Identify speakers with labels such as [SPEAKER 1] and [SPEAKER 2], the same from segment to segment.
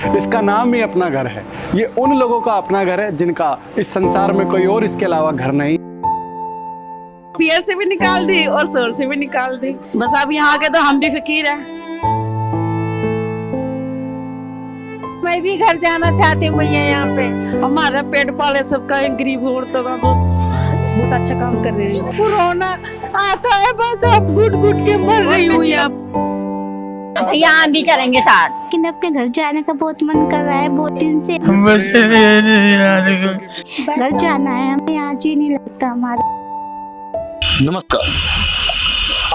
[SPEAKER 1] इसका नाम ही अपना घर है। ये उन लोगों का अपना घर है जिनका इस संसार में कोई और इसके अलावा घर नहीं।
[SPEAKER 2] पियर से भी निकाल दी और शोर से भी निकाल दी। बस अब यहाँ आके तो हम भी फकीर हैं।
[SPEAKER 3] मैं भी घर जाना चाहती हूँ भैया। यहाँ पे
[SPEAKER 2] हमारा पेट पाले सबका गरीब औरतों का बहुत अच्छा काम कर रही है।
[SPEAKER 3] कोरोना आता है बस अब घुट घुट के मर रही हूँ यहाँ।
[SPEAKER 4] भैया हम भी चलेंगे साथ।
[SPEAKER 5] लेकिन अपने घर जाने का बहुत मन कर रहा है, बहुत दिन से घर जाना है हमें, यहाँ जी नहीं लगता हमारा।
[SPEAKER 6] नमस्कार,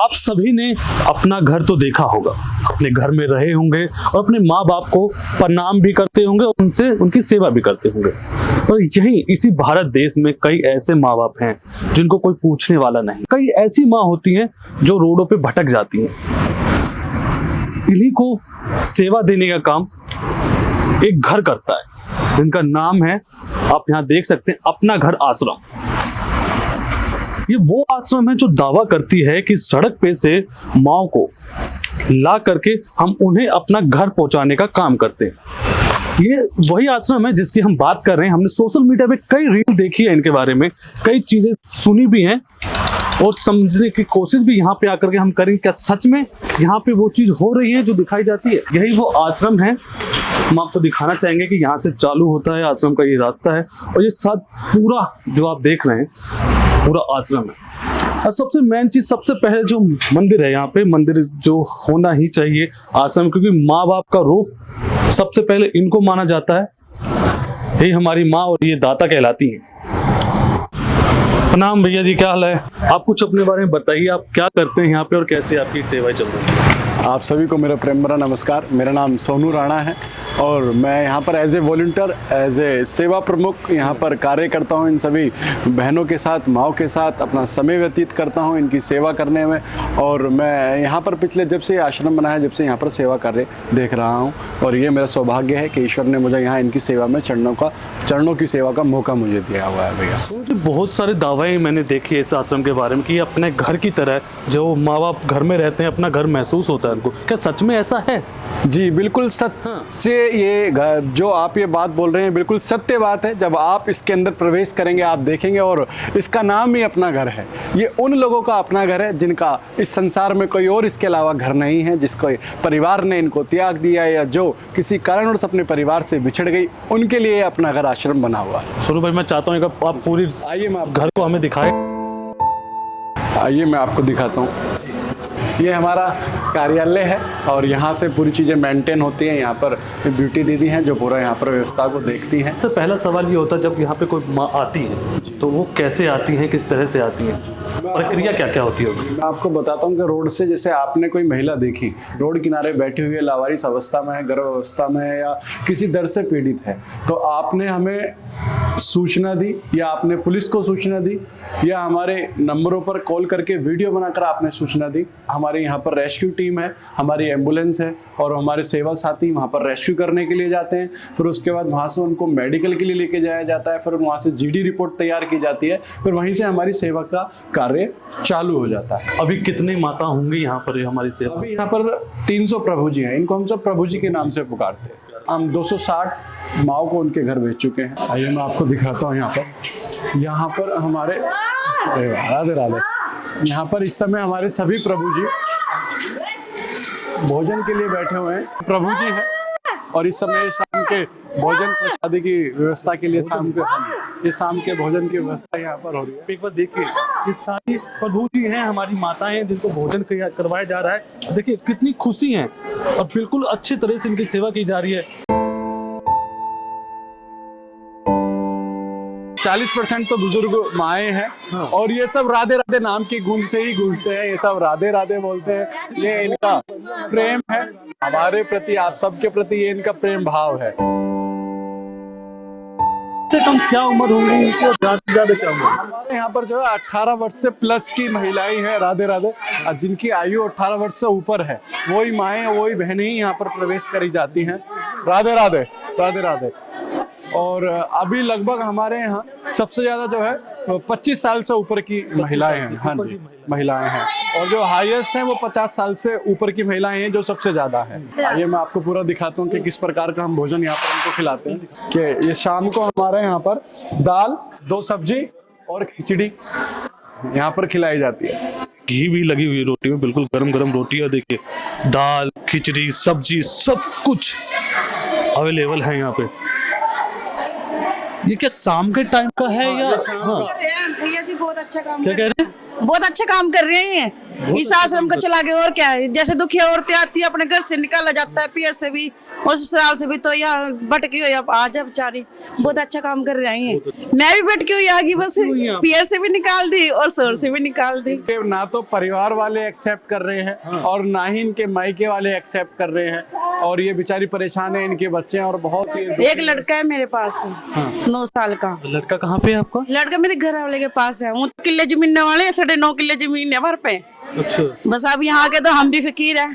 [SPEAKER 6] आप सभी ने अपना घर तो देखा होगा, अपने घर में रहे होंगे और अपने माँ बाप को प्रणाम भी करते होंगे, उनसे उनकी सेवा भी करते होंगे। पर यहीं इसी भारत देश में कई ऐसे माँ बाप हैं जिनको कोई पूछने वाला नहीं। कई ऐसी माँ होती हैं जो रोडों पे भटक जाती हैं। इन्हीं को सेवा देने का काम एक घर करता है जिनका नाम है, आप यहाँ देख सकते हैं, अपना घर आश्रम। ये वो आश्रम है जो दावा करती है कि सड़क पे से माओ को ला करके हम उन्हें अपना घर पहुंचाने का काम करते हैं। ये वही आश्रम है जिसकी हम बात कर रहे हैं। हमने सोशल मीडिया पे कई रील देखी है इनके बारे में, कई चीजें सुनी भी हैं और समझने की कोशिश भी यहाँ पे आकर के हम करेंगे। क्या सच में यहाँ पे वो चीज हो रही है जो दिखाई जाती है? यही वो आश्रम है। हम आपको दिखाना चाहेंगे कि यहाँ से चालू होता है आश्रम का ये रास्ता है और ये साथ पूरा जो आप देख रहे हैं पूरा आश्रम है। और सबसे मेन चीज, सबसे पहले जो मंदिर है यहाँ पे, मंदिर जो होना ही चाहिए आश्रम, क्योंकि माँ बाप का रूप सबसे पहले इनको माना जाता है। यही हमारी माँ और ये दाता कहलाती हैं। प्रणाम भैया जी, क्या हाल है? आप कुछ अपने बारे में बताइए, आप क्या करते हैं यहाँ पे और कैसे आपकी सेवाएं चल रही है?
[SPEAKER 1] आप सभी को मेरा प्रेम भरा नमस्कार। मेरा नाम सोनू राणा है और मैं यहाँ पर as a volunteer, as a सेवा प्रमुख यहाँ पर कार्य करता हूँ। इन सभी बहनों के साथ, माँओं के साथ अपना समय व्यतीत करता हूँ इनकी सेवा करने में। और मैं यहाँ पर पिछले जब से आश्रम बना है, जब से यहाँ पर सेवा कार्य देख रहा हूँ और ये मेरा सौभाग्य है कि ईश्वर ने मुझे यहाँ इनकी सेवा में चरणों की सेवा का मौका मुझे दिया हुआ है। भैया
[SPEAKER 6] बहुत सारे दावे मैंने देखे इस आश्रम के बारे में कि अपने घर की तरह, जो माँ बाप घर में रहते हैं अपना घर महसूस होता है उनको। क्या सच में ऐसा है?
[SPEAKER 1] जी बिल्कुल सत्य। ये जो आप ये बात बोल रहे हैं बिल्कुल सत्य बात है। जब आप इसके अंदर प्रवेश करेंगे आप देखेंगे, और इसका नाम ही अपना घर है। ये उन लोगों का अपना घर है जिनका इस संसार में कोई और इसके अलावा घर नहीं है, जिसको परिवार ने इनको त्याग दिया या जो किसी कारणवश अपने परिवार से बिछड़ गई, उनके लिए अपना घर आश्रम बना हुआ है।
[SPEAKER 6] सुनो भाई, मैं चाहता हूँ आप पूरी
[SPEAKER 1] आइए मैं
[SPEAKER 6] घर को हमें दिखाएं।
[SPEAKER 1] आइए मैं आपको दिखाता हूँ। ये हमारा कार्यालय है और यहाँ से पूरी चीज़ें मेंटेन होती हैं। यहाँ पर ब्यूटी दीदी हैं जो पूरा यहाँ पर व्यवस्था को देखती हैं।
[SPEAKER 6] तो पहला सवाल ये होता है, जब यहाँ पे कोई माँ आती है तो वो कैसे आती हैं, किस तरह से आती हैं, प्रक्रिया क्या क्या होती होगी?
[SPEAKER 1] मैं आपको बताता हूँ कि रोड से, जैसे आपने कोई महिला देखी रोड किनारे बैठी हुई है, लावारिस अवस्था में है, गर्भ अवस्था में है या किसी दर्द से पीड़ित है, तो आपने हमें सूचना दी या आपने पुलिस को सूचना दी या हमारे नंबरों पर कॉल करके वीडियो बनाकर आपने सूचना दी। हमारे यहाँ पर रेस्क्यू टीम है, हमारी एम्बुलेंस है और हमारे सेवा साथी वहाँ पर रेस्क्यू करने के लिए जाते हैं। फिर उसके बाद वहाँ से उनको मेडिकल के लिए लेके जाया जाता है। फिर वहाँ से जीडी रिपोर्ट तैयार की जाती है। फिर वहीं से हमारी सेवा का कार्य चालू हो जाता है।
[SPEAKER 6] अभी कितनी माता होंगी यहाँ पर हमारी सेवा?
[SPEAKER 1] अभी यहाँ पर 300 प्रभु जी हैं। इनको हम सब प्रभु जी के नाम से पुकारते हैं। हम 260 माओ को उनके घर भेज चुके हैं। आइए मैं आपको दिखाता हूँ। यहाँ पर हमारे राधे राधे, यहाँ पर इस समय हमारे सभी प्रभु जी भोजन के लिए बैठे हुए हैं। प्रभु जी हैं और इस समय शाम के भोजन प्रसादी की व्यवस्था के लिए शाम के भोजन की व्यवस्था यहाँ पर हो रही है।
[SPEAKER 6] एक बार देखिए, ये सारी प्रभु जी हैं, हमारी माताएं हैं जिनको भोजन करवाया जा रहा है। देखिए कितनी खुशी है और बिल्कुल अच्छी तरह से इनकी सेवा की जा रही है।
[SPEAKER 1] 40% तो बुजुर्ग माएँ हैं और ये सब राधे राधे नाम की गूंज से ही गूंजते हैं। ये सब राधे राधे बोलते हैं। ये इनका प्रेम है हमारे प्रति, आप सबके प्रति ये इनका प्रेम भाव है।
[SPEAKER 6] कम क्या उम्र होंगी इनकी और ज्यादा क्या उम्र?
[SPEAKER 1] हमारे यहाँ पर जो है 18 वर्ष से प्लस की महिलाएं हैं राधे राधे, जिनकी आयु 18 वर्ष से ऊपर है, वही माएँ वही बहनें ही यहाँ पर प्रवेश करी जाती हैं। राधे राधे, राधे राधे। और अभी लगभग हमारे यहाँ सबसे ज़्यादा जो है 25 साल से ऊपर की महिलाएं हैं। हाँ जी, महिलाएं हैं। और जो हाईएस्ट है वो 50 साल से ऊपर की महिलाएं हैं, जो सबसे ज्यादा है। आइए मैं आपको पूरा दिखाता हूँ कि किस प्रकार का हम भोजन यहाँ पर उनको खिलाते हैं। कि ये शाम को हमारे यहाँ पर दाल, 2 सब्जी और खिचड़ी यहाँ पर खिलाई जाती है।
[SPEAKER 6] घी भी लगी हुई है रोटी में, बिल्कुल गरम गरम रोटी है। देखिए, दाल, खिचड़ी, सब्जी, सब कुछ अवेलेबल है यहाँ पे। ये क्या शाम के टाइम का है या? हाँ,
[SPEAKER 2] भैया जी बहुत अच्छा काम
[SPEAKER 6] क्या कह रहे हैं?
[SPEAKER 2] बहुत अच्छा काम कर रहे हैं। इस आश्रम को चला के और क्या है, जैसे दुखिया औरतें आती है अपने घर से निकाला जाता है, पियर से भी और ससुराल से भी, तो यहाँ भटकी हुई आ जा बेचारी। बहुत अच्छा काम कर रही हैं। मैं भी भटकी हुई आगी, बस पियर से भी निकाल दी और शोर से भी निकाल दी।
[SPEAKER 1] ना तो परिवार वाले एक्सेप्ट कर रहे हैं और ना ही इनके मायके वाले एक्सेप्ट कर रहे हैं, और ये बेचारी परेशान है, इनके बच्चे हैं और बहुत ही।
[SPEAKER 2] एक लड़का है मेरे पास, 9 साल का।
[SPEAKER 6] लड़का कहाँ पे है आपका?
[SPEAKER 2] लड़का मेरे घर वाले के पास है। 1 किले जमीन वाले, 9.5 किले जमीन है हमारे पे।
[SPEAKER 6] अच्छा,
[SPEAKER 2] बस अब यहाँ के तो हम भी फकीर है।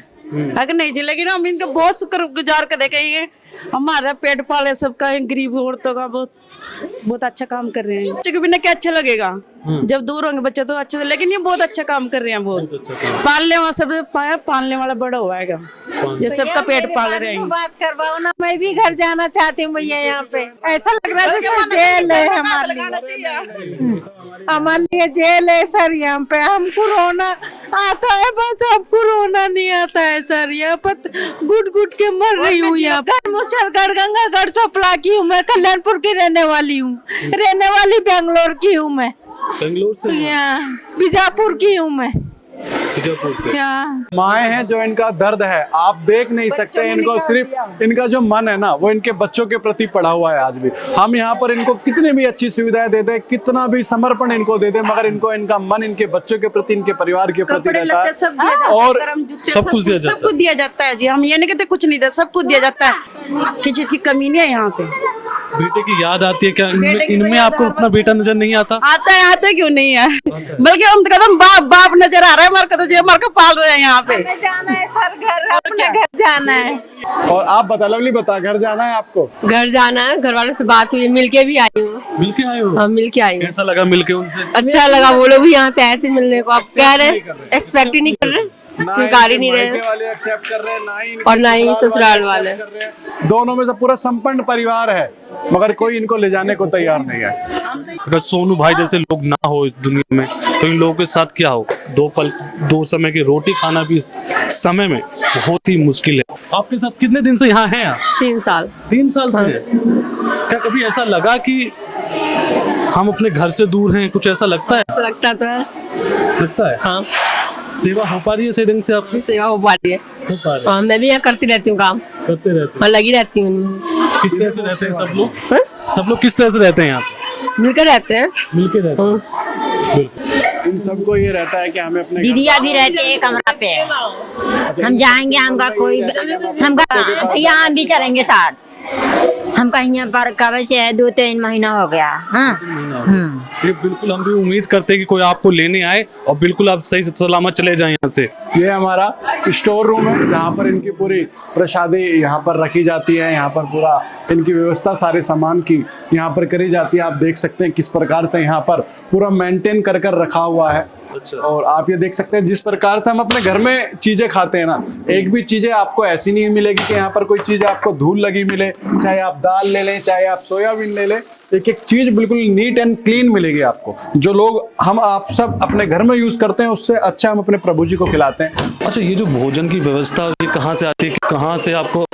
[SPEAKER 2] अगर नहीं चलेगी ना, हम इनका बहुत शुक्रगुजार करे कहेंगे। हमारा पेट पाले सबका, गरीब औरतों का बहुत अच्छा काम कर रहे हैं। बच्चे के बिना क्या अच्छा लगेगा, जब दूर होंगे बच्चे तो अच्छे से, लेकिन ये बहुत अच्छा काम कर रहे हैं। बहुत पालने वाला सब पाया, पालने वाला बड़ा हुआगा, ये सबका पेट पाल रहे हैं।
[SPEAKER 3] बात करवाओ ना, मैं भी घर जाना चाहती हूँ भैया। यहाँ पे ऐसा लग रहा है जैसे जेल है हमारे लिए। हमारे लिए जेल है सर। यहाँ पे हमको रोना आता है, बस हमको रोना नहीं आता है सर। यहाँ पर गुट गुट के मर रही हूँ। यहाँ पर मुसलगढ़, गंगागढ़, चोपड़ा की हूँ मैं, कल्याणपुर की रहने वाली हूँ। रहने वाली बेंगलोर की हूँ मैं।
[SPEAKER 6] बेंगलोर से?
[SPEAKER 3] यहाँ बीजापुर की हूँ मैं।
[SPEAKER 6] बीजापुर से?
[SPEAKER 1] माएँ हैं जो इनका दर्द है आप देख नहीं सकते। इनको सिर्फ इनका जो मन है ना, वो इनके बच्चों के प्रति पड़ा हुआ है आज भी। हम यहाँ पर इनको कितनी भी अच्छी सुविधाएं दे दें, कितना भी समर्पण इनको दे दें, मगर इनको इनका मन इनके बच्चों के प्रति, इनके परिवार के प्रति रहता है। और
[SPEAKER 6] सब कुछ दिया जाता है।
[SPEAKER 2] सब कुछ दिया जाता है जी। हम ये नहीं कहते कुछ नहीं दे, सब कुछ दिया जाता है। किसी चीज की कमी नहीं है यहाँ पे।
[SPEAKER 6] बेटे की याद आती है क्या इनमें? आपको अपना बेटा नजर नहीं आता?
[SPEAKER 2] आता है क्यों नहीं है, बल्कि हम तो कहते बाप बाप नजर आ रहा है हमारे को, तो जो हमारे को पाल रहे हैं यहाँ पे।
[SPEAKER 3] जाना है सर घर, अपने घर जाना है।
[SPEAKER 1] और आप बता, लवली बता, घर जाना है आपको?
[SPEAKER 7] घर जाना है, घर वालों से बात हुई, मिलके भी आई हूँ।
[SPEAKER 6] मिलके आए हो?
[SPEAKER 7] हाँ, मिलके आई हूँ।
[SPEAKER 6] कैसा लगा मिलके उनसे?
[SPEAKER 7] अच्छा लगा। वो लोग भी यहाँ पे आए थे मिलने को। आप कह रहे एक्सपेक्ट ही नहीं कर रहे, स्वीकार ही नहीं रहे,
[SPEAKER 1] वाले एक्सेप्ट कर रहे हैं, ना ही
[SPEAKER 7] और ना ही ससुराल वाले।
[SPEAKER 1] दोनों में से पूरा संपन्न परिवार है, मगर कोई इनको ले जाने को तैयार नहीं है।
[SPEAKER 6] अगर सोनू भाई जैसे लोग ना हो इस दुनिया में, तो इन लोगों के साथ क्या हो? 2 समय की रोटी खाना भी इस समय में बहुत ही मुश्किल है। आपके साथ कितने दिन से यहाँ हैं आप?
[SPEAKER 7] 3 साल।
[SPEAKER 6] 3 साल से? क्या कभी ऐसा लगा कि हम अपने घर से दूर हैं? कुछ ऐसा लगता है?
[SPEAKER 7] लगता तो है।
[SPEAKER 6] लगता है? हाँ। सेवा हो पा रही है सही ढंग से आपकी?
[SPEAKER 7] सेवा हो पा रही है। हाँ, मैं भी यहाँ करती रहती हूँ काम।
[SPEAKER 6] करते रहते
[SPEAKER 7] हाँ, लगी रहती हूँ।
[SPEAKER 6] किस तरह से रहते हैं सब लोग? सब लोग किस तरह से रहते हैं यहाँ?
[SPEAKER 7] मिलकर रहते हैं।
[SPEAKER 6] मिलके रहते हैं।
[SPEAKER 1] इन सबको ये रहता है कि हमें अपने
[SPEAKER 4] दीदिया भी रहते हैं कमरा पे। हम जाएंगे, हमका कोई भैया हम भी चलेंगे साथ। हम कहीं यहाँ पर कब से है, 2-3 महीना हो गया। हाँ,
[SPEAKER 6] ये बिल्कुल हम भी उम्मीद करते हैं कि कोई आपको लेने आए और बिल्कुल आप सही सलामत चले जाएं यहाँ से।
[SPEAKER 1] ये हमारा स्टोर रूम है, जहाँ पर इनकी पूरी प्रसादी यहाँ पर रखी जाती है। यहाँ पर पूरा इनकी व्यवस्था सारे सामान की यहाँ पर करी जाती है। आप देख सकते हैं किस प्रकार से यहाँ पर पूरा मेंटेन कर रखा हुआ है।
[SPEAKER 6] अच्छा।
[SPEAKER 1] और आप ये देख सकते हैं जिस प्रकार से हम अपने घर में चीजें खाते हैं ना, एक भी चीजें आपको ऐसी नहीं मिलेगी कि यहाँ पर कोई चीज आपको धूल लगी मिले। चाहे आप दाल ले लें, चाहे आप सोयाबीन ले लें, एक एक चीज बिल्कुल नीट एंड क्लीन मिलेगी आपको। जो लोग हम आप सब अपने घर में यूज करते हैं, उससे अच्छा हम अपने प्रभु जी को खिलाते हैं।
[SPEAKER 6] अच्छा, ये जो भोजन की व्यवस्था ये कहाँ से आती है, कहाँ से आपको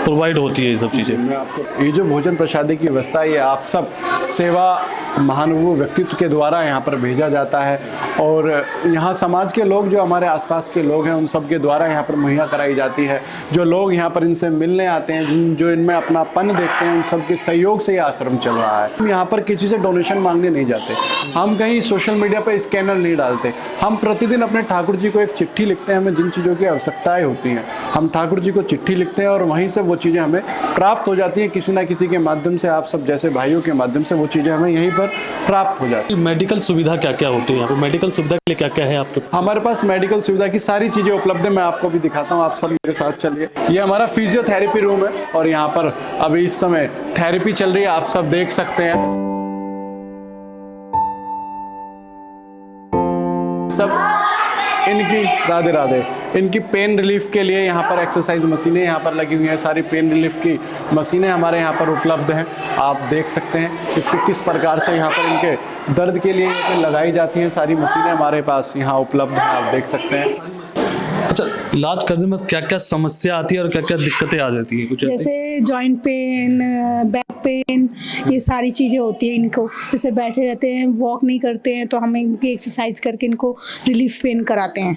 [SPEAKER 6] प्रोवाइड होती है ये सब चीजें?
[SPEAKER 1] मैं आपको ये जो भोजन प्रसादी की व्यवस्था है, ये आप सब सेवा महानुभाव व्यक्तित्व के द्वारा यहाँ पर भेजा जाता है। और यहाँ समाज के लोग, जो हमारे आसपास के लोग हैं, उन सब के द्वारा यहाँ पर मुहैया कराई जाती है। जो लोग यहाँ पर इनसे मिलने आते हैं, जो इनमें अपनापन देखते हैं, उन सब के सहयोग से ये आश्रम चल रहा है। हम यहाँ पर किसी से डोनेशन मांगने नहीं जाते, हम कहीं सोशल मीडिया पर स्कैनर नहीं डालते। हम प्रतिदिन अपने ठाकुर जी को एक चिट्ठी लिखते हैं। हमें जिन चीज़ों की आवश्यकताएँ होती हैं, हम ठाकुर जी को चिट्ठी लिखते हैं और वहीं से वो चीज़ें हमें प्राप्त हो जाती हैं, किसी ना किसी के माध्यम से। आप सब जैसे भाइयों के माध्यम से वो चीज़ें हमें यहीं पर प्राप्त हो जाती है।
[SPEAKER 6] मेडिकल सुविधा क्या क्या होती है यहाँ पे? मेडिकल सुविधा के लिए क्या क्या है आपके?
[SPEAKER 1] हमारे पास मेडिकल सुविधा की सारी चीज़ें उपलब्ध है। मैं आपको भी दिखाता हूँ, आप सब मेरे साथ चलिए। ये हमारा फिजियोथेरेपी रूम है और यहाँ पर अभी इस समय थेरेपी चल रही है, आप सब देख सकते हैं। इनकी राधे राधे, इनकी पेन रिलीफ के लिए यहाँ पर एक्सरसाइज मशीनें यहाँ पर लगी हुई हैं। सारी पेन रिलीफ की मशीनें हमारे यहाँ पर उपलब्ध हैं। आप देख सकते हैं कि किस प्रकार से यहाँ पर इनके दर्द के लिए यहाँ पे लगाई जाती हैं। सारी मशीनें हमारे पास यहाँ उपलब्ध हैं, आप देख सकते हैं।
[SPEAKER 6] अच्छा, इलाज करने में क्या क्या समस्या आती है और क्या क्या दिक्कतें आ जाती है? कुछ
[SPEAKER 8] जैसे जॉइंट पेन, बैक पेन, ये सारी चीज़ें होती हैं इनको। जैसे बैठे रहते हैं, वॉक नहीं करते हैं, तो हम इनकी एक्सरसाइज करके इनको रिलीफ पेन कराते हैं।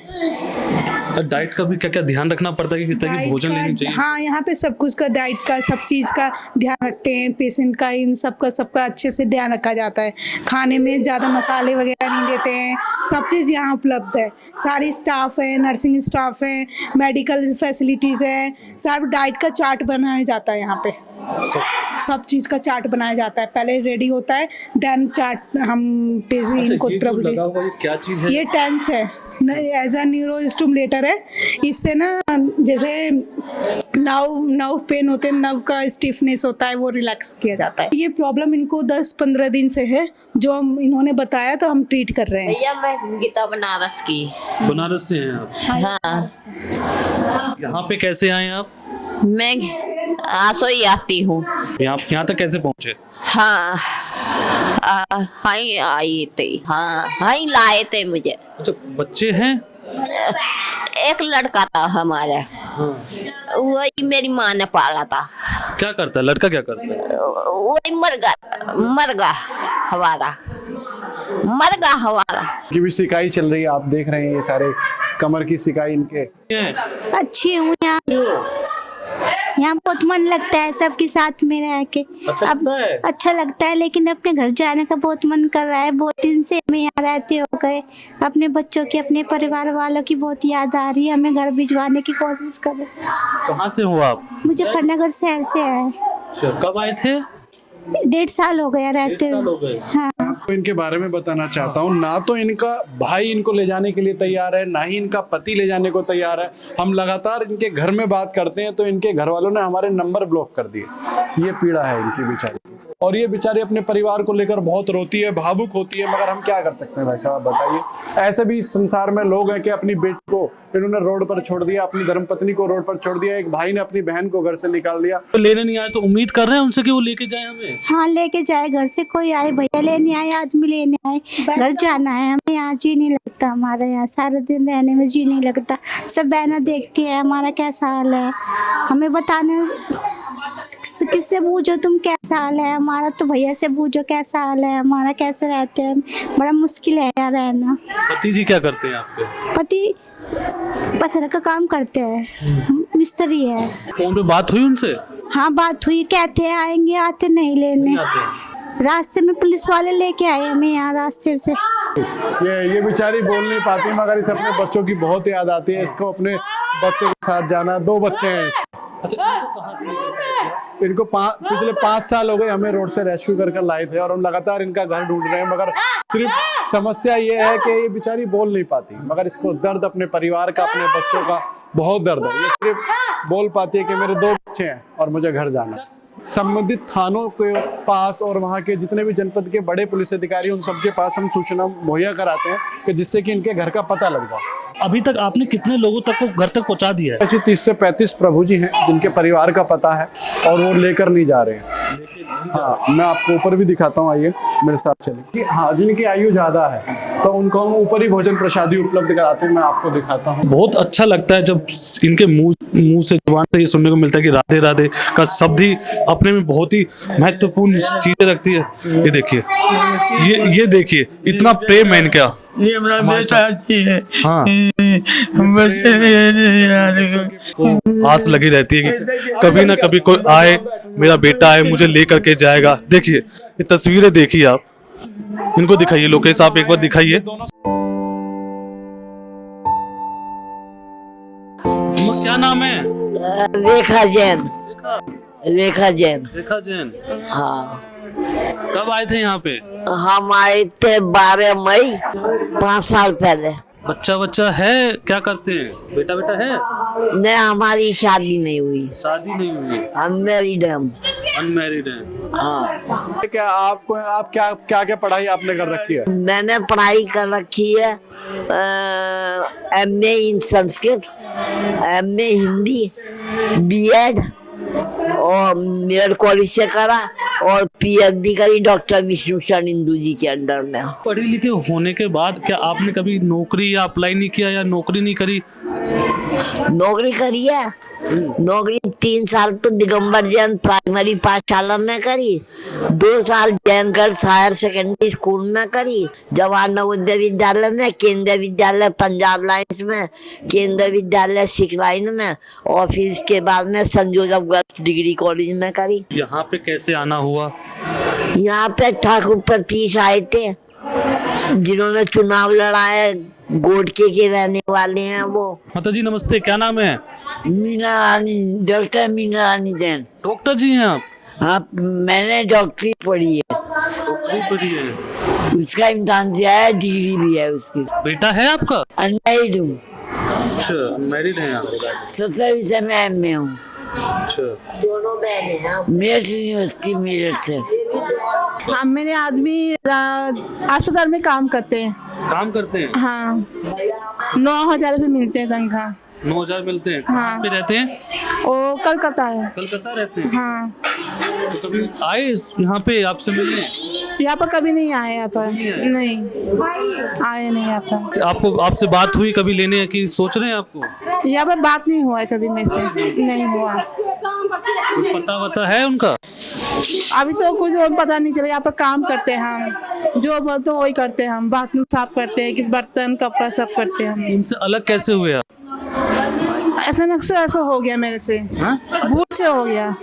[SPEAKER 6] डाइट का भी क्या क्या ध्यान रखना पड़ता है कि किस तरह की भोजन लेनी चाहिए?
[SPEAKER 8] हाँ, यहाँ पे सब कुछ का, डाइट का, सब चीज़ का ध्यान रखते हैं। पेशेंट का, इन सबका अच्छे से ध्यान रखा जाता है। खाने में ज़्यादा मसाले वगैरह नहीं देते हैं। सब चीज़ यहाँ उपलब्ध है। सारी स्टाफ है, नर्सिंग स्टाफ है, मेडिकल फैसिलिटीज़ है। सब डाइट का चार्ट बनाया जाता है यहाँ पे। सब चीज़ का चार्ट बनाया जाता है। पहले रेडी होता है, देन चार्ट हम इनको प्रभु जी।
[SPEAKER 6] क्या चीज़ है?
[SPEAKER 8] ये टेंस है, एज अ न्यूरो स्टिमुलेटर है। इससे ना जैसे नर्व पेन होते हैं, नर्व का स्टिफनेस होता है, वो रिलैक्स किया जाता है। ये प्रॉब्लम इनको 10-15 दिन से है, जो इन्होंने बताया, तो हम ट्रीट कर रहे हैं।
[SPEAKER 9] भैया मैं गीता बनारस की।
[SPEAKER 6] बनारस से हैं आप?
[SPEAKER 9] हाँ।
[SPEAKER 6] यहाँ पे कैसे आए आप?
[SPEAKER 9] मैं आसो ही आती हूँ।
[SPEAKER 6] यहाँ तक कैसे पहुँचे?
[SPEAKER 9] हाँ, हाई आई थे। हाँ, हाई लाए थे मुझे।
[SPEAKER 6] अच्छा, बच्चे हैं?
[SPEAKER 9] एक लड़का था हमारा।
[SPEAKER 6] हाँ।
[SPEAKER 9] वही मेरी माँ ने पाला था।
[SPEAKER 6] क्या करता है लड़का? क्या करता है?
[SPEAKER 9] वही मर गया हमारा।
[SPEAKER 1] की भी सिकाई चल रही है, आप देख रहे हैं। ये सारे कमर की सिकाई इनके।
[SPEAKER 5] अच्छी हूँ यहाँ बहुत मन लगता है सबके साथ में रह के। अच्छा लगता है, लेकिन अपने घर जाने का बहुत मन कर रहा है। बहुत दिन से हमें यहाँ रहते हो गए। अपने बच्चों की, अपने परिवार वालों की बहुत याद आ रही है। हमें घर भिजवाने की कोशिश कर रहे।
[SPEAKER 6] कहाँ से हो आप?
[SPEAKER 5] मुजफ्फरनगर शहर से आए।
[SPEAKER 6] कब आए थे?
[SPEAKER 5] 1.5 साल हो गया रहते हुए। हाँ।
[SPEAKER 1] आपको इनके बारे में बताना चाहता हूँ। ना तो इनका भाई इनको ले जाने के लिए तैयार है, ना ही इनका पति ले जाने को तैयार है। हम लगातार इनके घर में बात करते हैं तो इनके घर वालों ने हमारे नंबर ब्लॉक कर दिए। ये पीड़ा है इनकी बेचारी, और ये बेचारी अपने परिवार को लेकर बहुत रोती है, भावुक होती है। मगर हम क्या कर सकते हैं भाई साहब, बताइए। ऐसे भी इस संसार में लोग हैं कि अपनी बेटी को इन्होंने रोड पर छोड़ दिया, अपनी धर्मपत्नी को रोड पर छोड़ दिया, एक भाई ने अपनी बहन को घर से निकाल दिया।
[SPEAKER 6] तो लेने नहीं आए तो उम्मीद कर रहे हैं उनसे कि वो लेके जाए हमें?
[SPEAKER 5] हाँ, लेके जाए। घर से कोई आए, भैया लेने आए, आदमी लेने आए, घर जाना है। हमें यहाँ जी नहीं लगता। हमारे यहाँ सारा दिन रहने में जी नहीं लगता। सब बहना देखती है हमारा कैसा हाल है। हमें बताने किससे पूछो तुम कैसा हाल है हमारा, तो भैया से पूछो कैसा हाल है हमारा, कैसे रहते हैं। बड़ा मुश्किल है यहाँ रहना।
[SPEAKER 6] पति जी क्या करते हैं आपके?
[SPEAKER 5] पति पत्थर का काम करते हैं, मिस्त्री है।
[SPEAKER 6] फोन पे बात हुई उनसे?
[SPEAKER 5] हाँ, बात हुई। कहते हैं आएंगे, आते नहीं लेने। रास्ते में पुलिस वाले लेके आए हमें यहाँ रास्ते से।
[SPEAKER 1] ये बेचारी बोल नहीं पाती, मगर इसे अपने बच्चों की बहुत याद आती है। इसको अपने बच्चों के साथ जाना। 2 बच्चे हैं। इनको पिछले 5 साल हो गए हमें रोड से रेस्क्यू कर लाए थे, और हम लगातार इनका घर ढूंढ रहे हैं। मगर सिर्फ समस्या ये है कि ये बेचारी बोल नहीं पाती, मगर इसको दर्द अपने परिवार का, अपने बच्चों का बहुत दर्द है। ये सिर्फ बोल पाती है कि मेरे 2 बच्चे हैं और मुझे घर जाना है। संबंधित थानों के पास और वहाँ के जितने भी जनपद के बड़े पुलिस अधिकारी, उन सबके पास हम सूचना मुहैया कराते हैं कि जिससे कि इनके घर का पता लग जाए।
[SPEAKER 6] अभी तक आपने कितने लोगों तक को घर तक पहुंचा दिया है?
[SPEAKER 1] ऐसे 30 से 35 प्रभु जी हैं जिनके परिवार का पता है और वो लेकर नहीं जा रहे हैं। हाँ, मैं आपको ऊपर भी दिखाता हूँ, आइए मेरे साथ चलिए। हाँ, जिनकी आयु ज्यादा है तो उनको हम ऊपर ही भोजन प्रसादी उपलब्ध कराते हैं। मैं आपको दिखाता हूँ।
[SPEAKER 6] बहुत अच्छा लगता है जब इनके मुंह से, जुबान से ये सुनने को मिलता है कि राधे राधे का शब्द ही अपने में बहुत ही महत्वपूर्ण चीजें रखती है। ये देखिए, ये देखिए, इतना प्रेम है इनका।
[SPEAKER 10] ये मेरा बेटा है।
[SPEAKER 6] हाँ, आस लगी रहती है कि कभी ना कभी कोई आए, मेरा बेटा आए, मुझे लेकर के जाएगा। देखिए, ये तस्वीरें देखिए आप, इनको दिखाइए। लोकेश आप एक बार दिखाइए। क्या नाम है?
[SPEAKER 10] रेखा जैन। रेखा जैन।
[SPEAKER 6] रेखा जैन।
[SPEAKER 10] हाँ।
[SPEAKER 6] कब आए थे यहाँ पे?
[SPEAKER 10] हम आए थे 12 मई 5 साल पहले।
[SPEAKER 6] बच्चा है? क्या करते हैं? बेटा है?
[SPEAKER 10] नहीं, हमारी शादी नहीं हुई।
[SPEAKER 6] शादी नहीं हुई?
[SPEAKER 10] हम मैरिड हम।
[SPEAKER 6] अनमैरिड हैं।
[SPEAKER 10] हाँ,
[SPEAKER 1] क्या आप क्या क्या क्या पढ़ाई आपने कर रखी है?
[SPEAKER 10] मैंने पढ़ाई कर रखी है MA इन संस्कृत, MA हिंदी, BEd और मेयर कॉलेज से करा और PhD करी डॉक्टर विष्णु शरण इंदु जी के अंडर में।
[SPEAKER 6] पढ़े लिखे होने के बाद क्या आपने कभी नौकरी या अप्लाई नहीं किया या नौकरी नहीं करी?
[SPEAKER 10] नौकरी करी है, नौकरी 3 साल तो दिगंबर जैन प्राइमरी पाठशाला में करी, 2 साल Jain girls higher secondary school में करी, जवाहर नवोदय विद्यालय में, केंद्रीय विद्यालय पंजाब लाइन्स में, केंद्रीय विद्यालय सिख लाइन में और फिर इसके बाद में संत जोसेफ गर्ल्स डिग्री कॉलेज में करी।
[SPEAKER 6] यहाँ पे कैसे आना हुआ?
[SPEAKER 10] यहाँ पे ठाकुर प्रतीश आए थे जिन्होंने चुनाव लड़ाया, गोडके के रहने वाले हैं वो।
[SPEAKER 6] माता जी नमस्ते, क्या नाम है?
[SPEAKER 10] मीना रानी, डॉक्टर मीना रानी जैन।
[SPEAKER 6] डॉक्टर जी हैं आप?
[SPEAKER 10] हाँ, मैंने डॉक्टरी पढ़ी है।
[SPEAKER 6] डॉक्टरी पढ़ी है?
[SPEAKER 10] उसका इम्तिहान दिया है, डिग्री भी है उसकी।
[SPEAKER 6] बेटा है आपका?
[SPEAKER 10] अनमैरिड हूँ।
[SPEAKER 6] अच्छा, मैरिड हैं आप?
[SPEAKER 10] 17 से मैं MA हूँ।
[SPEAKER 6] अच्छा,
[SPEAKER 10] दोनों बहने हैं। मेरठ यूनिवर्सिटी मेरठ से।
[SPEAKER 8] हाँ, मेरे आदमी अस्पताल में काम करते हैं।
[SPEAKER 6] काम करते हैं?
[SPEAKER 8] हाँ, 9,000 रुपये मिलते हैं तनख्वाह।
[SPEAKER 6] 9,000 मिलते हैं?
[SPEAKER 8] हाँ।
[SPEAKER 6] कहाँ पे रहते हैं?
[SPEAKER 8] वो कलकत्ता है।
[SPEAKER 6] कलकत्ता रहते हैं?
[SPEAKER 8] हाँ,
[SPEAKER 6] तो कभी आए यहाँ पे आपसे मिलने?
[SPEAKER 8] यहाँ पर कभी नहीं आए, यहाँ पर
[SPEAKER 6] नहीं आए?
[SPEAKER 8] नहीं आए, नहीं यहाँ पर।
[SPEAKER 6] आपको आपसे बात हुई कभी लेने की सोच रहे हैं आपको?
[SPEAKER 8] यहाँ पर बात नहीं हुआ है कभी मेरे से, नहीं हुआ।
[SPEAKER 6] कुछ पता वता है उनका?
[SPEAKER 8] अभी तो कुछ और पता नहीं चला। यहाँ पर काम करते हैं हम, जो बोलते हैं वही करते हैं हम, बाथरूम साफ करते हैं, किस बर्तन कपड़ा सब करते हैं हम।
[SPEAKER 6] इनसे अलग कैसे हुए आप?
[SPEAKER 8] अचानक से ऐसा हो गया मेरे से, भूल से हो गया।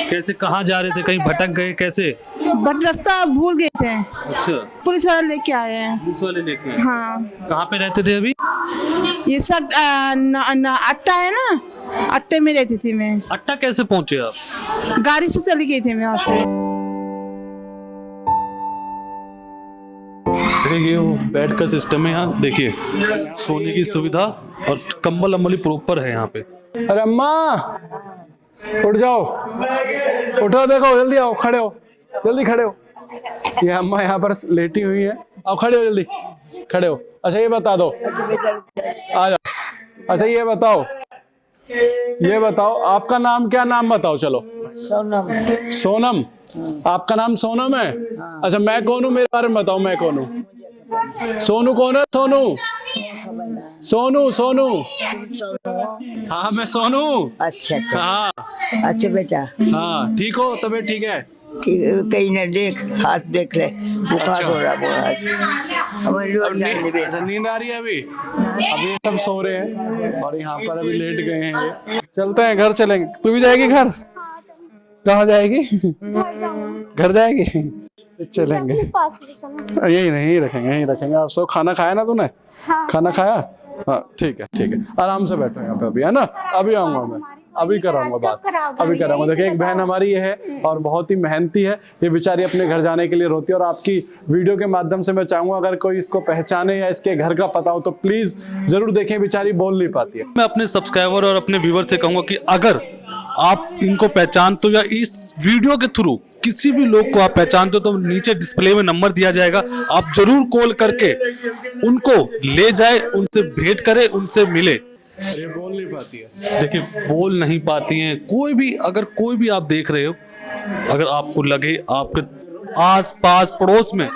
[SPEAKER 6] कैसे, कहाँ जा रहे थे, कहीं भटक गए कैसे?
[SPEAKER 8] बट रास्ता भूल गए थे,
[SPEAKER 6] अच्छा,
[SPEAKER 8] पुलिस वाले लेके आए हैं।
[SPEAKER 6] पुलिस वाले लेके आए?
[SPEAKER 8] हाँ,
[SPEAKER 6] कहाँ पे रहते थे अभी?
[SPEAKER 8] ये सब अट्टा है ना, अट्टे में रहती थी मैं।
[SPEAKER 6] अट्टा कैसे पहुँचे आप?
[SPEAKER 8] गाड़ी से चली गई थी मैं वहाँ से।
[SPEAKER 6] ये वो बेड का सिस्टम है यहाँ, देखिए सोने की सुविधा और कंबल अम्बल प्रॉपर है यहाँ पे।
[SPEAKER 1] अरे अम्मा उठ जाओ, उठो, देखो जल्दी आओ, खड़े हो, जल्दी खड़े हो। ये अम्मा यहाँ पर लेटी हुई है, आओ खड़े हो, जल्दी खड़े हो। अच्छा ये बता दो, आ जाओ। अच्छा ये बताओ आपका नाम क्या? नाम बताओ। चलो,
[SPEAKER 10] सोनम।
[SPEAKER 1] सोनम, आपका नाम सोनम है? अच्छा, मैं कौन हूँ, मेरे बारे में बताओ, मैं कौन हूँ? सोनू कौन है? सोनू। हाँ, मैं सोनू।
[SPEAKER 10] अच्छा अच्छा।
[SPEAKER 1] हाँ
[SPEAKER 10] अच्छा बेटा।
[SPEAKER 1] हाँ, ठीक हो? तबीयत ठीक है?
[SPEAKER 10] कहीं न देख, हाथ देख ले, बुखार हो रहा बहुत।
[SPEAKER 1] अच्छा, नींद आ रही है अभी? अभी सब सो रहे हैं और यहाँ पर अभी लेट गए हैं ये। चलते हैं, घर चलेंगे। तू भी जाएगी घर? कहाँ जाएगी? घर जाएगी? चलेंगे, यही रखेंगे। आप सो, खाना खाया ना तूने? खाना खाया? हाँ, ठीक है, आराम से बैठो यहाँ पे अभी, है ना? अभी आऊंगा मैं, अभी कराऊंगा बात, अभी कराऊंगा। देखिए, एक बहन हमारी ये है और बहुत ही मेहनती है, ये बेचारी अपने घर जाने के लिए रोती है। और आपकी वीडियो के माध्यम से मैं चाहूंगा अगर कोई इसको पहचाने या इसके घर का पता हो तो प्लीज जरूर देखें, बेचारी बोल नहीं पाती है।
[SPEAKER 6] मैं अपने सब्सक्राइबर और अपने व्यूवर से कहूंगा कि अगर आप इनको पहचानते हो या इस वीडियो के थ्रू किसी भी लोग को आप पहचानते हो तो नीचे डिस्प्ले में नंबर दिया जाएगा, आप जरूर कॉल करके उनको ले जाए, उनसे भेंट करें, उनसे मिले।
[SPEAKER 1] ये बोल नहीं पाती है।
[SPEAKER 6] देखिए, बोल नहीं पाती हैं। अगर कोई भी आप देख रहे हो, अगर आपको लगे आपके आस पास पड़ोस में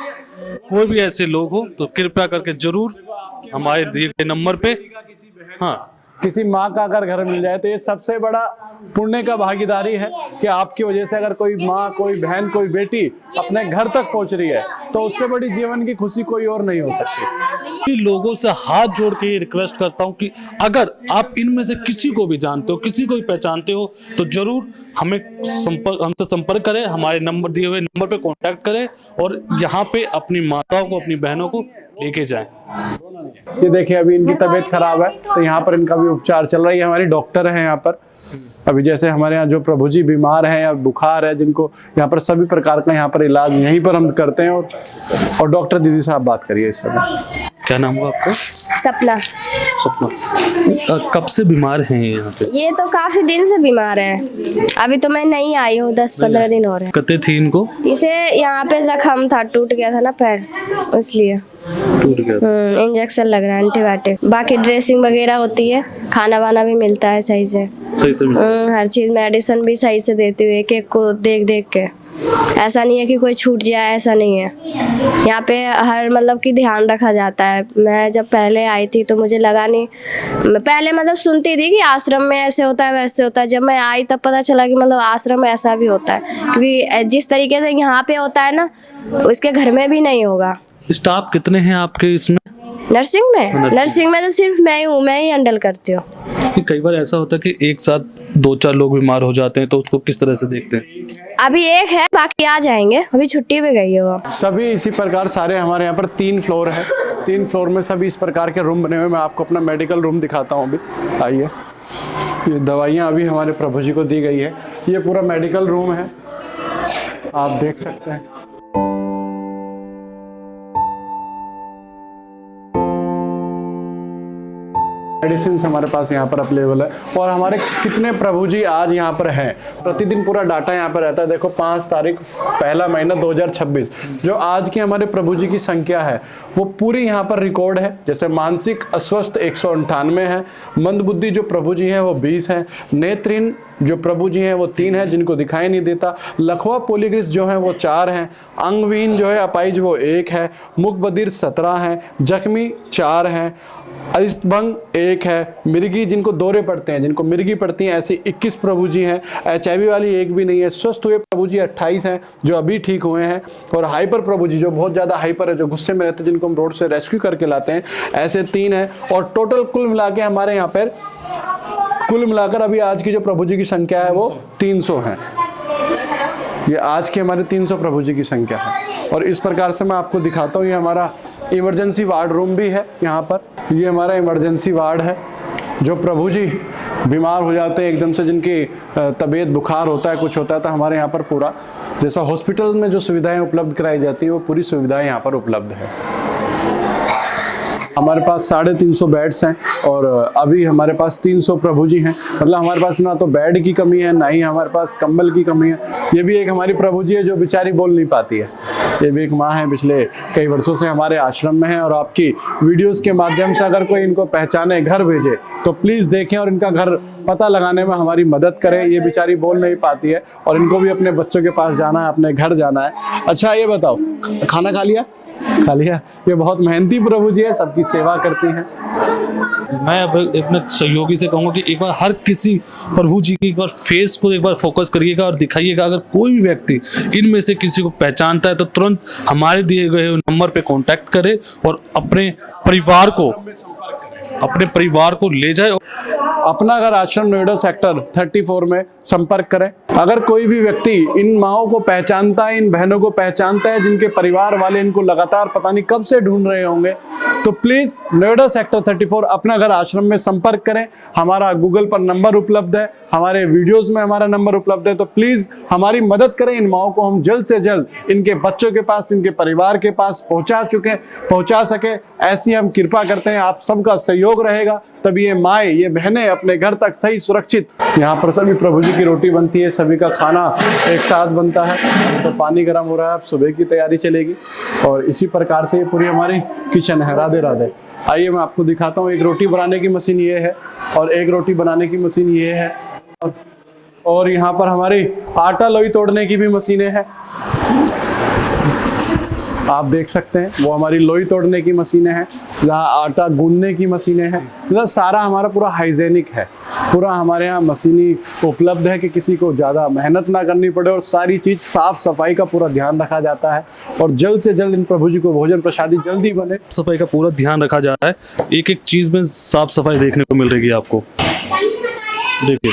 [SPEAKER 6] कोई भी ऐसे लोग हो तो कृपया करके जरूर हमारे दिए गए नंबर पे, हाँ,
[SPEAKER 1] किसी माँ का अगर घर मिल जाए तो ये सबसे बड़ा पुण्य का भागीदारी है कि आपकी वजह से अगर कोई माँ, कोई बहन, कोई बेटी अपने घर तक पहुंच रही है तो उससे बड़ी जीवन की खुशी कोई और नहीं हो सकती।
[SPEAKER 6] लोगों से हाथ जोड़ के ये रिक्वेस्ट करता हूं कि अगर आप इनमें से किसी को भी जानते हो, किसी को भी पहचानते हो तो जरूर हमसे संपर्क करें, हमारे नंबर दिए हुए नंबर पे कांटेक्ट करें और यहाँ पे अपनी माताओं को, अपनी बहनों को लेके जाएं।
[SPEAKER 1] ये देखिए, अभी इनकी तबीयत खराब है तो यहाँ पर इनका भी उपचार चल रहा है। हमारी डॉक्टर है यहाँ पर। अभी जैसे हमारे यहाँ जो प्रभु जी बीमार हैं या बुखार है, जिनको यहाँ पर सभी प्रकार का यहाँ पर इलाज यहीं पर हम करते हैं। और डॉक्टर दीदी साहब बात करिए इस समय।
[SPEAKER 6] क्या नाम हुआ आपका?
[SPEAKER 11] सपना।
[SPEAKER 6] सपना, कब से बीमार हैं यहाँ पे?
[SPEAKER 11] ये तो काफी दिन से बीमार है, अभी तो मैं नहीं आई हूँ, 10-15 दिन हो रहे हैं।
[SPEAKER 6] कते थी इनको?
[SPEAKER 11] इसे यहाँ पे जख्म था, टूट गया था ना पैर, इसलिए
[SPEAKER 6] टूट गया।
[SPEAKER 11] इंजेक्शन लग रहा है, एंटीबायोटिक। बाकी ड्रेसिंग वगैरह होती है, खाना वाना भी मिलता है सही से।
[SPEAKER 6] सही से
[SPEAKER 11] हर चीज, मेडिसिन भी सही से देती हूँ, एक एक को देख देख के। ऐसा नहीं है कि कोई छूट जाए, ऐसा नहीं है। यहाँ पे हर मतलब कि ध्यान रखा जाता है। मैं जब पहले आई थी तो मुझे लगा नहीं, मैं पहले मतलब सुनती थी कि आश्रम में ऐसे होता है वैसे होता है। जब मैं आई तब पता चला कि मतलब आश्रम में ऐसा भी होता है, क्योंकि जिस तरीके से यहाँ पे होता है ना, उसके घर में भी नहीं होगा।
[SPEAKER 6] स्टाफ कितने हैं आपके इसमें?
[SPEAKER 11] नर्सिंग में तो सिर्फ मैं ही हैंडल करती हूँ।
[SPEAKER 6] कई बार ऐसा होता है कि एक साथ 2-4 लोग बीमार हो जाते हैं, तो उसको किस तरह से देखते हैं?
[SPEAKER 11] अभी एक है, बाकी आ जाएंगे, अभी छुट्टी पे गई है वो।
[SPEAKER 1] सभी इसी प्रकार सारे हमारे यहाँ पर 3 फ्लोर है, 3 फ्लोर में सभी इस प्रकार के रूम बने हुए। मैं आपको अपना मेडिकल रूम दिखाता हूँ अभी, आइए। ये दवाइयाँ अभी हमारे प्रभु जी को दी गई है। ये पूरा मेडिकल रूम है, आप देख सकते हैं। मेडिसिन हमारे पास यहाँ पर अवेलेबल है। और हमारे कितने प्रभु जी आज यहाँ पर हैं, प्रतिदिन पूरा डाटा यहाँ पर रहता है। देखो 5 तारीख 1 महीना 2026, जो आज की हमारे प्रभु जी की संख्या है वो पूरी यहाँ पर रिकॉर्ड है। जैसे मानसिक अस्वस्थ 198 है, मंदबुद्धि जो प्रभु जी हैं वो 20 है, नेत्रहीन जो प्रभु जी हैं वो 3 है जिनको दिखाई नहीं देता, लखवा पोलीग्रिस जो है वो 4 हैं, अंगविहीन जो है अपाइज वो 1 है, मुख बधिर 17 हैं, जख्मी 4 हैं, अस्तभंग 1 है, मिर्गी जिनको दौरे पड़ते हैं, जिनको मिर्गी पड़ती हैं, ऐसे 21 प्रभु जी हैं। HIV वाली 1 भी नहीं है। स्वस्थ हुए प्रभु जी 28 हैं जो अभी ठीक हुए हैं। और हाइपर प्रभु जी जो बहुत ज़्यादा हाइपर है, जो गुस्से में रहते हैं, जिनको हम रोड से रेस्क्यू करके लाते हैं, ऐसे 3 हैं। और टोटल कुल मिला के हमारे यहाँ पर कुल मिलाकर अभी आज की जो प्रभु जी की संख्या है वो 300 है। ये आज के हमारे 300 प्रभु जी की संख्या है। और इस प्रकार से मैं आपको दिखाता हूँ, ये हमारा इमरजेंसी वार्ड रूम भी है यहाँ पर। ये हमारा इमरजेंसी वार्ड है। जो प्रभु जी बीमार हो जाते हैं एकदम से, जिनकी तबीयत बुखार होता है, कुछ होता है, तो हमारे यहाँ पर पूरा जैसा हॉस्पिटल में जो सुविधाएं उपलब्ध कराई जाती है वो पूरी सुविधाएं यहाँ पर उपलब्ध है। हमारे पास 350 बेड्स हैं और अभी हमारे पास 300 प्रभु जी हैं। मतलब हमारे पास ना तो बेड की कमी है, ना ही हमारे पास कंबल की कमी है। ये भी एक हमारी प्रभु जी है जो बेचारी बोल नहीं पाती है। ये भी एक माँ है, पिछले कई वर्षों से हमारे आश्रम में है। और आपकी वीडियोस के माध्यम से अगर कोई इनको पहचाने, घर भेजे, तो प्लीज़ देखें और इनका घर पता लगाने में हमारी मदद करें। ये बेचारी बोल नहीं पाती है और इनको भी अपने बच्चों के पास जाना है, अपने घर जाना है। अच्छा ये बताओ, खाना खा लिया? खा लिया। ये बहुत मेहनती प्रभु जी है, सबकी सेवा करती हैं।
[SPEAKER 6] मैं अब अपने सहयोगी से कहूँगा कि एक बार हर किसी प्रभु जी की एक बार फेस को एक बार फोकस करिएगा और दिखाइएगा। अगर कोई भी व्यक्ति इनमें से किसी को पहचानता है तो तुरंत हमारे दिए गए नंबर पे कांटेक्ट करे और अपने परिवार को ले जाए।
[SPEAKER 1] अपना अगर आश्रम नोएडा सेक्टर 34 में संपर्क करें। अगर कोई भी व्यक्ति इन माओं को पहचानता है, इन बहनों को पहचानता है, जिनके परिवार वाले इनको लगातार पता नहीं कब से ढूंढ रहे होंगे, तो प्लीज नोएडा सेक्टर 34 अपना घर आश्रम में संपर्क करें। हमारा गूगल पर नंबर उपलब्ध है, हमारे वीडियोस में हमारा नंबर उपलब्ध है। तो प्लीज हमारी मदद करें। इन माओं को हम जल्द से जल्द इनके बच्चों के पास, इनके परिवार के पास पहुंचा सके, ऐसी हम कृपा करते हैं। आप सबका सहयोग रहेगा तभी ये माएँ, ये बहनें अपने घर तक सही सुरक्षित। यहाँ पर सभी प्रभु जी की रोटी बनती है, सभी का खाना एक साथ बनता है। तो पानी गर्म हो रहा है, अब सुबह की तैयारी चलेगी और इसी प्रकार से ये पूरी हमारी किचन है। राधे राधे। आइए मैं आपको दिखाता हूँ। एक रोटी बनाने की मशीन ये है और एक रोटी बनाने की मशीन ये है और यहाँ पर हमारी आटा लोई तोड़ने की भी मशीनें हैं, आप देख सकते हैं। वो हमारी लोई तोड़ने की मशीनें हैं, जहाँ आटा गूंदने की मशीनें हैं। मतलब सारा हमारा पूरा हाइजेनिक है। पूरा हमारे यहाँ मशीनी उपलब्ध है कि किसी को ज़्यादा मेहनत ना करनी पड़े और सारी चीज़ साफ सफाई का पूरा ध्यान रखा जाता है और जल्द से जल्द इन प्रभु जी को भोजन प्रसादी जल्दी बने।
[SPEAKER 6] सफाई का पूरा ध्यान रखा जाता है। एक एक चीज़ में साफ सफाई देखने को मिल रही है आपको। देखिए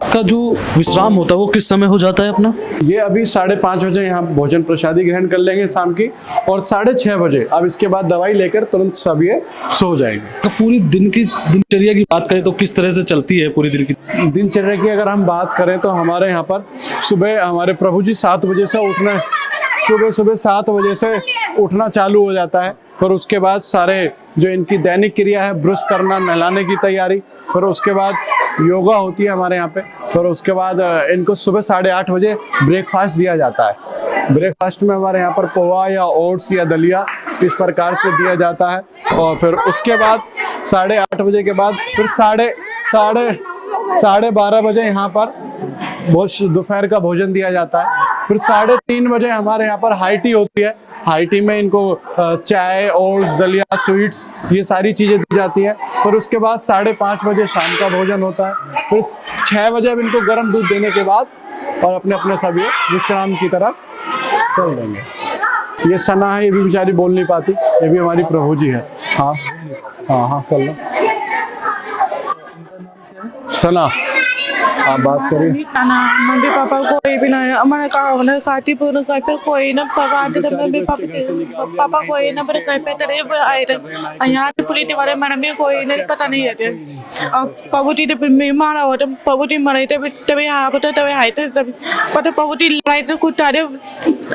[SPEAKER 6] का जो विश्राम होता है वो किस समय हो जाता है अपना?
[SPEAKER 1] ये अभी 5:30 बजे यहाँ भोजन प्रसादी ग्रहण कर लेंगे शाम की और 6:30 बजे अब इसके बाद दवाई लेकर तुरंत सब ये सो जाएंगे।
[SPEAKER 6] तो पूरी दिन की दिनचर्या की बात करें तो किस तरह से चलती है पूरी दिन की दिनचर्या
[SPEAKER 1] की? अगर हम बात करें तो हमारे यहाँ पर सुबह हमारे प्रभु जी 7 बजे से सुबह सुबह 7 बजे से उठना चालू हो जाता है। फिर उसके बाद सारे जो इनकी दैनिक क्रिया है, ब्रश करना, नहलाने की तैयारी, फिर उसके बाद योगा होती है हमारे यहाँ पे। फिर उसके बाद इनको सुबह 8:30 बजे ब्रेकफास्ट दिया जाता है। ब्रेकफास्ट में हमारे यहाँ पर पोहा या ओट्स या दलिया इस प्रकार से दिया जाता है। और फिर उसके बाद 8:30 बजे के बाद फिर साढ़े 12 बजे यहाँ पर दोपहर का भोजन दिया जाता है। फिर 3:30 बजे हमारे यहाँ पर हाई टी होती है। हाई टी में इनको चाय, ओट्स, दलिया, स्वीट्स ये सारी चीज़ें दी जाती हैं। फिर उसके बाद 5:30 बजे शाम का भोजन होता है। फिर 6 बजे अब इनको गर्म दूध देने के बाद और अपने अपने सब ये विश्राम की तरफ चल देंगे। ये सना है, ये भी बेचारी बोल नहीं पाती, ये भी हमारी प्रभु जी है। हाँ हाँ हाँ, कर लो। सना, आप बात करिए।
[SPEAKER 2] मम्मी पापा कोई भी ना है, हमारे मैंने खाती पूर्ण घर पे कोई ना पका दे, मम्मी पापा कोई ना पर घर पे तेरे आए थे यहाँ पे पुलिस वाले मैडम भी कोई नहीं पता नहीं रहते। अब पबूती तो मारा हो, तब पबूती मरे तभी यहाँ पर तभी आए थे, तभी पता पबूती लड़ाई से कुछ तारे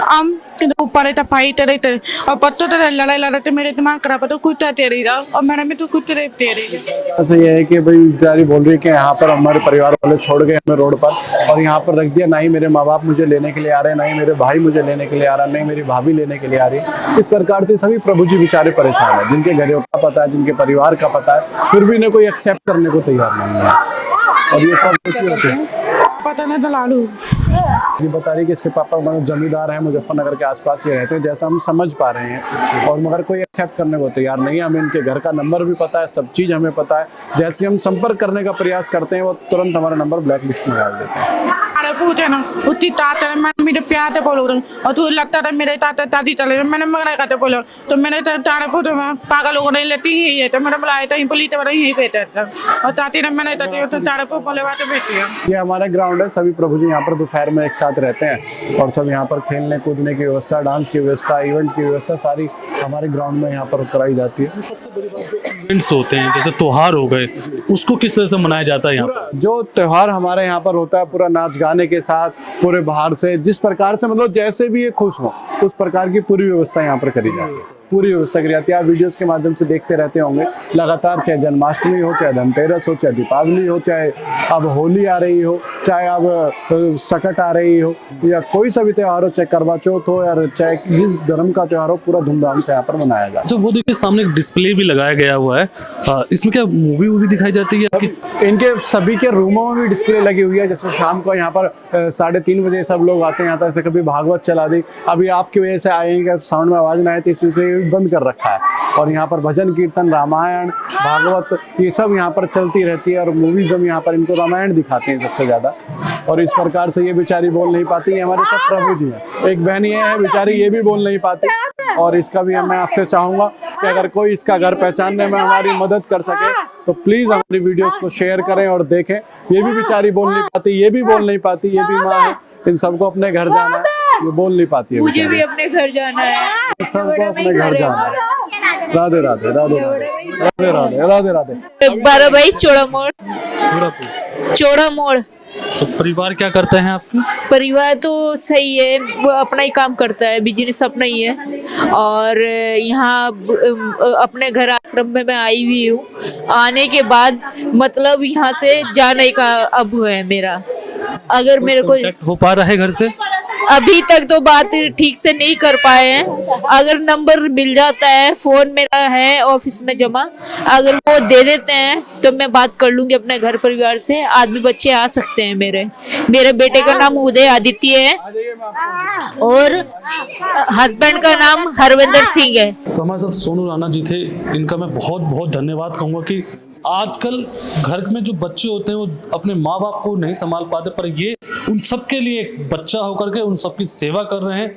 [SPEAKER 2] आम ऊपर पाई तेरे और पत्तों तो लड़ाई लड़ाते मेरे दिमाग खराब तो कुछ तेरे रहा और मैडम भी तो कुछ तेरे दे रही है।
[SPEAKER 1] ऐसा ये है कि भाई बेचारी बोल रही है कि यहाँ पर हमारे परिवार वाले छोड़ गए हमें रोड पर और यहाँ पर रख दिया, ना ही मेरे माँ बाप मुझे लेने के लिए आ रहे हैं, ना ही मेरे भाई मुझे लेने के लिए आ रहा है, ना ही मेरी भाभी लेने के लिए आ रही है। इस प्रकार से सभी प्रभु जी बेचारे परेशान है, जिनके घरों का पता है, जिनके परिवार का पता है, फिर भी इन्हें कोई एक्सेप्ट करने को तैयार नहीं है। और ये सब कुछ होते हैं
[SPEAKER 2] पता नहीं तो लालू
[SPEAKER 1] ये बता रही कि इसके पापा मतलब जमींदार हैं, मुजफ्फरनगर के आसपास ये रहते हैं, जैसा हम समझ पा रहे हैं। और मगर कोई एक्सेप्ट करने को तैयार नहीं है। हमें इनके घर का नंबर भी पता है, सब चीज़ हमें पता है। जैसे हम संपर्क करने का प्रयास करते हैं वो तुरंत हमारा नंबर ब्लैक लिस्ट में डाल देते हैं।
[SPEAKER 2] पूछे ना उतनी ताते मैं मेरे प्यार से बोलो और तू लगता था मेरे ताते दादी चले, मैंने मगना कहते बोलो तो मैंने तारे पूछे मैं पागल लोगों ने लेती ही है तो मैंने बुलाया था पुलिस वाला यही बेहतर था और ताती ने मैंने तारे को बोले बात बेटी है।
[SPEAKER 1] ये हमारा ग्राउंड है, सभी प्रभु जी यहाँ पर दोपहर में एक साथ रहते हैं और सब यहाँ पर खेलने कूदने की व्यवस्था, डांस की व्यवस्था, इवेंट की व्यवस्था सारी हमारे ग्राउंड में यहाँ पर कराई जाती है।
[SPEAKER 6] सबसे बड़ी बात जो इवेंट्स होते हैं जैसे त्योहार हो गए, उसको किस तरह से मनाया जाता है यहाँ पर?
[SPEAKER 1] जो त्योहार हमारे यहाँ पर होता है पूरा नाच गाने के साथ, पूरे बाहर से जिस प्रकार से मतलब जैसे भी ये खुश हो उस प्रकार की पूरी व्यवस्था यहाँ पर करी जाती है। पूरी व्यवस्था करी जाती है। आप वीडियोस के माध्यम से देखते रहते होंगे लगातार, चाहे जन्माष्टमी हो, चाहे धनतेरस हो, चाहे दीपावली हो, चाहे अब होली आ रही हो, चाहे अब सकट आ रही हो या कोई सा भी त्योहार हो, चाहे करवा चौथ हो या चाहे जिस धर्म का त्योहार हो, पूरा धूमधाम से यहाँ पर मनाया जाता है।
[SPEAKER 6] जो वो देखिए सामने एक डिस्प्ले भी लगाया गया हुआ है, इसमें क्या मूवी दिखाई जाती है?
[SPEAKER 1] इनके सभी के रूमों में भी डिस्प्ले लगी हुई है। जैसे शाम को यहाँ पर 3:30 बजे सब लोग आते हैं यहाँ तक, कभी भागवत चला दी, अभी आपकी वजह से आएंगे साउंड में आवाज ना आए तो इस वजह से बंद कर रखा है। और यहाँ पर भजन कीर्तन, रामायण, भागवत ये सब यहाँ पर चलती रहती है और मूवीज हम यहाँ पर इनको रामायण दिखाते हैं सबसे ज्यादा। और इस प्रकार से ये बेचारी बोल नहीं पाती, हमारे सब प्रभु जी हैं। एक बहन ये है बेचारी, ये भी बोल नहीं पाती और इसका भी मैं आपसे चाहूंगा कि अगर कोई इसका घर पहचानने में हमारी मदद कर सके तो प्लीज हमारी वीडियोस को शेयर करें और देखें। ये भी बेचारी बोल नहीं पाती, ये भी बोल नहीं पाती, ये भी माँ है, इन सबको अपने घर जाना है, ये बोल नहीं पाती है।
[SPEAKER 7] मुझे भी अपने घर जाना है,
[SPEAKER 1] सबको अपने घर जाना है। राधे राधे राधे राधे राधे राधे राधे।
[SPEAKER 7] 12 भाई चौड़ा मोड़।
[SPEAKER 6] तो परिवार क्या करते हैं आपके?
[SPEAKER 7] परिवार तो सही है, वो अपना ही काम करता है, बिजनेस अपना ही है। और यहाँ अपने घर आश्रम में मैं आई हुई हूँ। आने के बाद मतलब यहाँ से जाने का अब है मेरा। अगर मेरे को
[SPEAKER 6] हो पा रहा है घर से,
[SPEAKER 7] अभी तक तो बात ठीक से नहीं कर पाए हैं। अगर नंबर मिल जाता है, फोन मेरा है ऑफिस में जमा, अगर वो दे देते हैं तो मैं बात कर लूंगी अपने घर परिवार से। आदमी बच्चे आ सकते हैं। मेरे बेटे का नाम उदय आदित्य है और हस्बैंड का नाम हरविंदर सिंह है।
[SPEAKER 6] तो हमारे साथ सोनू राणा जी थे, इनका मैं बहुत बहुत धन्यवाद कहूँगा कि आजकल घर में जो बच्चे होते हैं वो अपने माँ बाप को नहीं संभाल पाते, पर ये उन सब के लिए एक बच्चा होकर के उन सब की सेवा कर रहे हैं।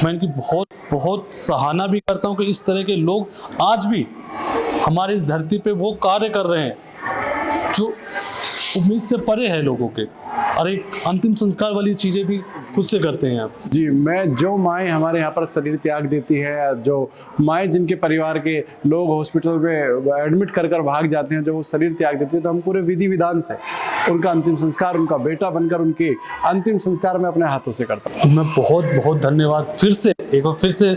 [SPEAKER 6] मैं इनकी बहुत बहुत सराहना भी करता हूँ कि इस तरह के लोग आज भी हमारी इस धरती पे वो कार्य कर रहे हैं जो उम्मीद से परे है लोगों के। और एक अंतिम संस्कार वाली चीज़ें भी खुद से करते हैं आप?
[SPEAKER 1] जी, मैं जो माएँ हमारे यहाँ पर शरीर त्याग देती है, जो माएँ जिनके परिवार के लोग हॉस्पिटल में एडमिट कर भाग जाते हैं, जो वो शरीर त्याग देती है, तो हम पूरे विधि विधान से उनका अंतिम संस्कार, उनका बेटा बनकर उनके अंतिम संस्कार में अपने हाथों से करता हूँ।
[SPEAKER 6] तो मैं बहुत बहुत धन्यवाद फिर से एक बार फिर से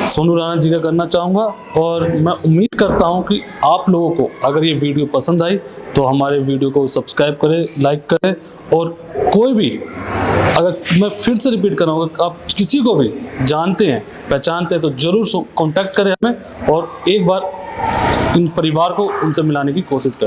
[SPEAKER 6] सोनू राणा जी का करना चाहूँगा, और मैं उम्मीद करता हूँ कि आप लोगों को अगर ये वीडियो पसंद आई तो हमारे वीडियो को सब्सक्राइब करें, लाइक करें, और कोई भी, अगर मैं फिर से रिपीट कर रहा हूँ, आप किसी को भी जानते हैं, पहचानते हैं, तो ज़रूर कांटेक्ट करें हमें, और एक बार इन परिवार को उनसे मिलाने की कोशिश करें।